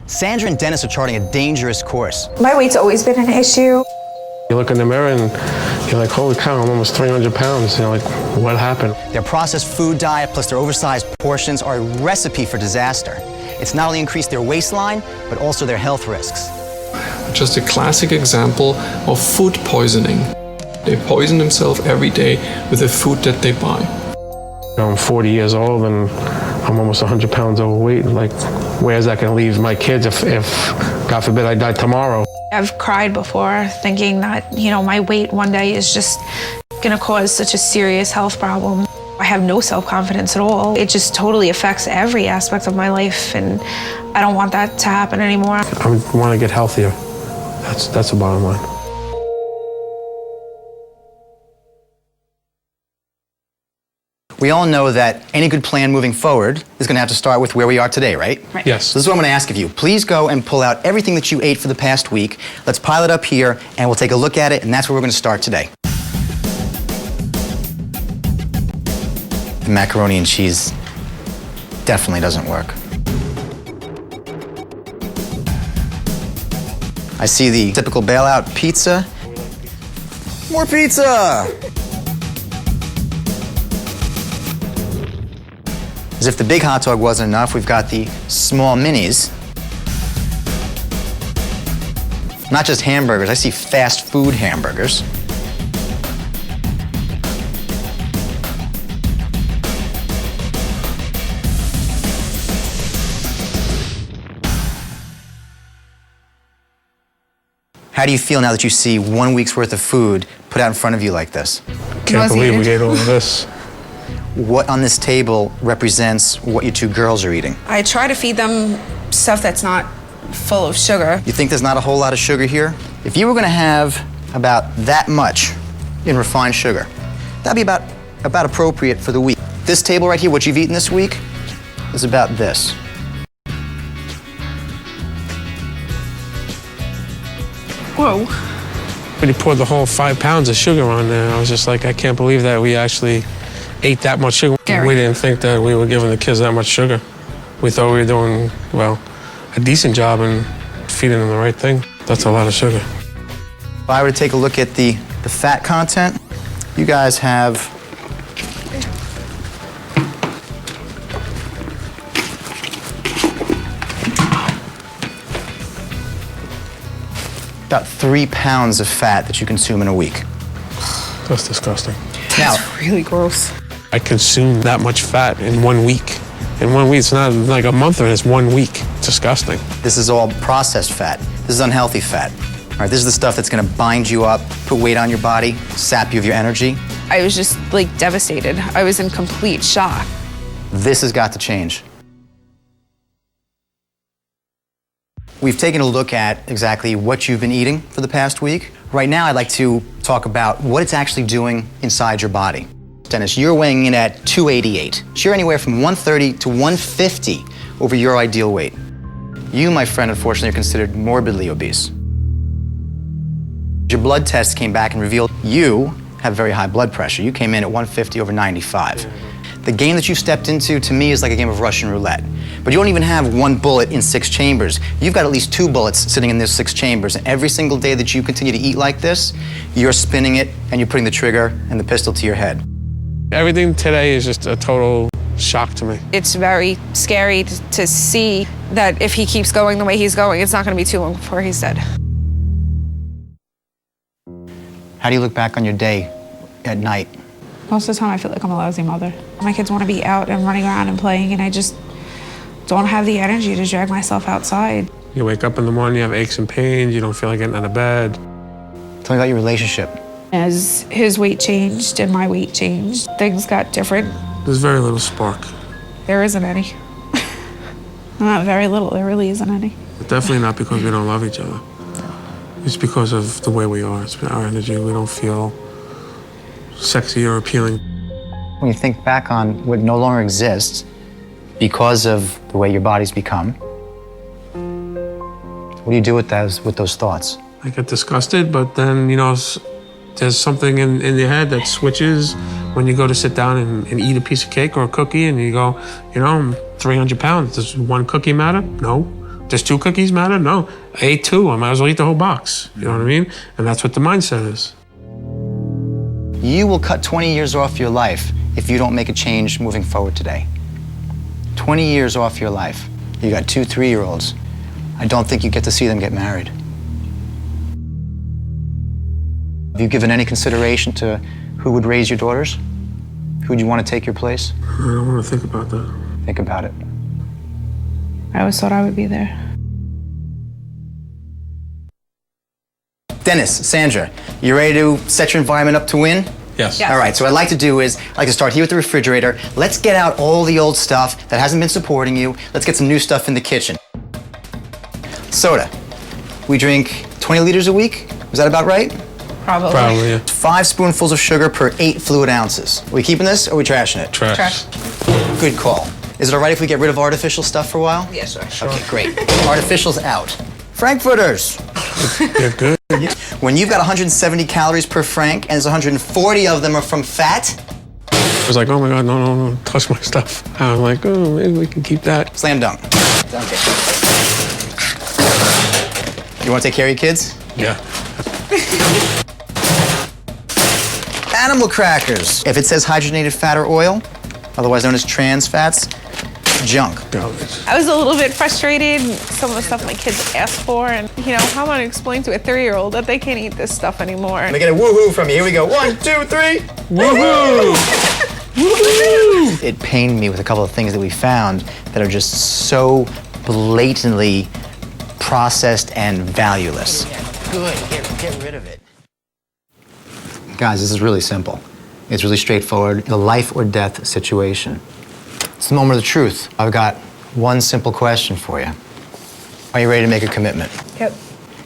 Sandra and Dennis are charting a dangerous course. My weight's always been an issue. You look in the mirror and you're like, holy cow, I'm almost 300 pounds. And you're like, what happened? Their processed food diet plus their oversized portions are a recipe for disaster. It's not only increased their waistline, but also their health risks. Just a classic example of food poisoning. They poison themselves every day with the food that they buy. I'm 40 years old and I'm almost 100 pounds overweight. Like, where's that going to leave my kids if, God forbid, I die tomorrow? I've cried before thinking that, my weight one day is just gonna cause such a serious health problem. I have no self-confidence at all. It just totally affects every aspect of my life, and I don't want that to happen anymore. I want to get healthier. That's the bottom line. We all know that any good plan moving forward is going to have to start with where we are today, right? Right. Yes. So this is what I'm going to ask of you. Please go and pull out everything that you ate for the past week. Let's pile it up here, and we'll take a look at it, and that's where we're going to start today. The macaroni and cheese definitely doesn't work. I see the typical bailout pizza. More pizza! As if the big hot dog wasn't enough, we've got the small minis. Not just hamburgers, I see fast food hamburgers. How do you feel now that you see 1 week's worth of food put out in front of you like this? Can't believe we ate all of this. What on this table represents what your two girls are eating? I try to feed them stuff that's not full of sugar. You think there's not a whole lot of sugar here? If you were going to have about that much in refined sugar, that'd be about appropriate for the week. This table right here, what you've eaten this week, is about this. Whoa. When you poured the whole 5 pounds of sugar on there, I was just like, I can't believe that we actually ate that much sugar. Scary. We didn't think that we were giving the kids that much sugar. We thought we were doing, well, a decent job in feeding them the right thing. That's a lot of sugar. If I were to take a look at the fat content, you guys have about 3 pounds of fat that you consume in a week. That's disgusting. Now, That's really gross. I consumed that much fat in 1 week. In 1 week, it's not like a month, it's 1 week. It's disgusting. this is all processed fat. This is unhealthy fat. All right, this is the stuff that's going to bind you up, put weight on your body, sap you of your energy. I was just devastated. I was in complete shock. This has got to change. We've taken a look at exactly what you've been eating for the past week. Right now, I'd like to talk about what it's actually doing inside your body. Dennis, you're weighing in at 288. So you're anywhere from 130 to 150 over your ideal weight. You, my friend, unfortunately, are considered morbidly obese. Your blood test came back and revealed you have very high blood pressure. You came in at 150 over 95. The game that you've stepped into, to me, is like a game of Russian roulette. But you don't even have one bullet in 6 chambers. You've got at least 2 bullets sitting in those 6 chambers. And every single day that you continue to eat like this, you're spinning it and you're putting the trigger and the pistol to your head. Everything today is just a total shock to me. It's very scary to see that if he keeps going the way he's going, it's not going to be too long before he's dead. How do you look back on your day at night? Most of the time I feel like I'm a lousy mother. My kids want to be out and running around and playing, and I just don't have the energy to drag myself outside. You wake up in the morning, you have aches and pains, you don't feel like getting out of bed. Tell me about your relationship. As his weight changed and my weight changed, things got different. There's very little spark. There isn't any. Not very little, there really isn't any. But definitely not because we don't love each other. It's because of the way we are. It's our energy. We don't feel sexy or appealing. When you think back on what no longer exists because of the way your body's become, what do you do with those thoughts? I get disgusted, but then, there's something in your head that switches when you go to sit down and eat a piece of cake or a cookie, and you go, I'm 300 pounds. Does one cookie matter? No. Does 2 cookies matter? No. I ate 2, I might as well eat the whole box. You know what I mean? And that's what the mindset is. You will cut 20 years off your life if you don't make a change moving forward today. 20 years off your life. You got 2 3-year-olds. I don't think you get to see them get married. Have you given any consideration to who would raise your daughters? Who would you want to take your place? I don't want to think about that. Think about it. I always thought I would be there. Dennis, Sandra, you ready to set your environment up to win? Yes. All right, so what I'd like to do is, I'd like to start here with the refrigerator. Let's get out all the old stuff that hasn't been supporting you. Let's get some new stuff in the kitchen. Soda. We drink 20 liters a week? Is that about right? Probably. Probably, yeah. 5 spoonfuls of sugar per 8 fluid ounces. Are we keeping this or are we trashing it? Trash. Good call. Is it all right if we get rid of artificial stuff for a while? Yeah, sure. Okay, great. Artificial's out. Frankfurters. They're good. When you've got 170 calories per frank and there's 140 of them are from fat, I was like, oh my God, no, touch my stuff. I'm like, oh, maybe we can keep that. slam dunk. Okay. You want to take care of your kids? Yeah. Animal crackers. If it says hydrogenated fat or oil, otherwise known as trans fats, junk. Garbage. I was a little bit frustrated, some of the stuff my kids ask for, and how am I to explain to a 3-year-old that they can't eat this stuff anymore? Let me get a woohoo from you. Here we go. 1, 2, 3. Woohoo! Woohoo! It pained me with a couple of things that we found that are just so blatantly processed and valueless. Good. Get rid of it. Guys, this is really simple. It's really straightforward. The life or death situation. It's the moment of the truth. I've got one simple question for you. Are you ready to make a commitment? Yep.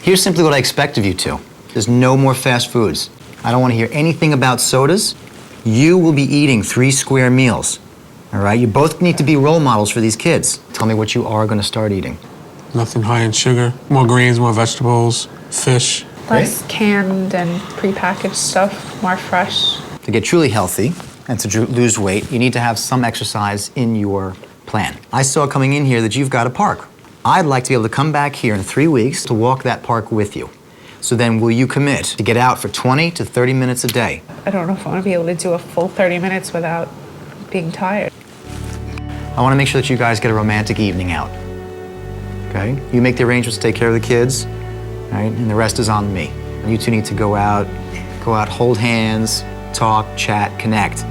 Here's simply what I expect of you two. There's no more fast foods. I don't want to hear anything about sodas. You will be eating 3 square meals. All right? You both need to be role models for these kids. Tell me what you are going to start eating. Nothing high in sugar. More greens, more vegetables, fish. Less canned and prepackaged stuff, more fresh. To get truly healthy and to lose weight, you need to have some exercise in your plan. I saw coming in here that you've got a park. I'd like to be able to come back here in 3 weeks to walk that park with you. So then will you commit to get out for 20 to 30 minutes a day? I don't know if I want to be able to do a full 30 minutes without being tired. I want to make sure that you guys get a romantic evening out. Okay? You make the arrangements to take care of the kids, right? And the rest is on me. You two need to go out, hold hands, talk, chat, connect.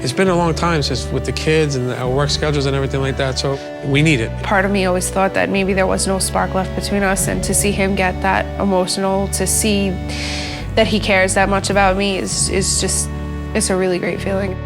It's been a long time since with the kids and our work schedules and everything like that, so we need it. Part of me always thought that maybe there was no spark left between us, and to see him get that emotional, to see that he cares that much about me is just, it's a really great feeling.